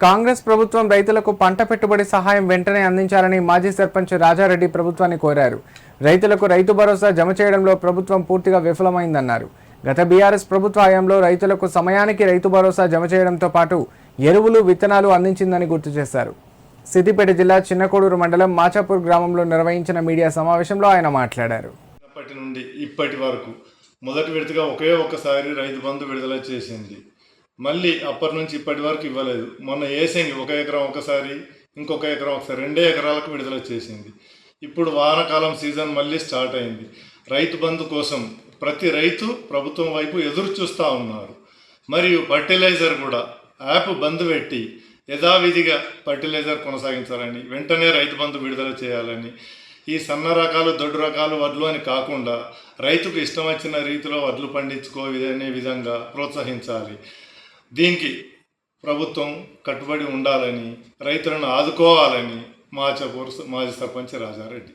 కాంగ్రెస్ ప్రభుత్వం రైతులకు పంట పెట్టుబడి సహాయం వెంటనే అందించాలని మాజీ సర్పంచ్ రాజారెడ్డి ప్రభుత్వాన్ని కోరారు. రైతులకు రైతు భరోసా జమ చేయడంలో ప్రభుత్వం పూర్తిగా విఫలమైందన్నారు. గత బీఆర్ఎస్ ప్రభుత్వ హయాంలో రైతులకు సమయానికి రైతు భరోసా జమ చేయడంతో పాటు ఎరువులు, విత్తనాలు అందించిందని గుర్తు చేశారు. సిద్దిపేట జిల్లా చిన్నకోడూరు మండలం మాచాపూర్ గ్రామంలో నిర్వహించిన మీడియా సమావేశంలో ఆయన మాట్లాడారు. అప్పటి నుండి ఇప్పటి వరకు మొదటి విడతగా ఒక్కసారి రైతు బంధు విడుదల చేసింది. మళ్ళీ అప్పటి నుంచి ఇప్పటి వరకు ఇవ్వలేదు. మొన్న ఏసంగి 1 ఎకరం ఒకసారి, ఇంకొక ఎకరం ఒకసారి, 2 ఎకరాలకు విడుదల చేసింది. ఇప్పుడు వానాకాలం సీజన్ మళ్ళీ స్టార్ట్ అయింది. రైతు బంధు కోసం ప్రతి రైతు ప్రభుత్వం వైపు ఎదురు చూస్తూ ఉన్నారు. మరియు ఫర్టిలైజర్ కూడా యాప్ బంద్ పెట్టి యథావిధిగా ఫర్టిలైజర్ కొనసాగించాలని, వెంటనే రైతు బంధు విడుదల చేయాలని, ఈ సన్న రకాలు, దొడ్డు రకాలు వడ్లు అని కాకుండా రైతుకు ఇష్టం వచ్చిన రీతిలో వడ్లు పండించుకోవనే విధంగా ప్రోత్సహించాలి. దీనికి ప్రభుత్వం కట్టుబడి ఉండాలని, రైతులను ఆదుకోవాలని మాచాపూర్ మాజీ సర్పంచ్ రాజారెడ్డి.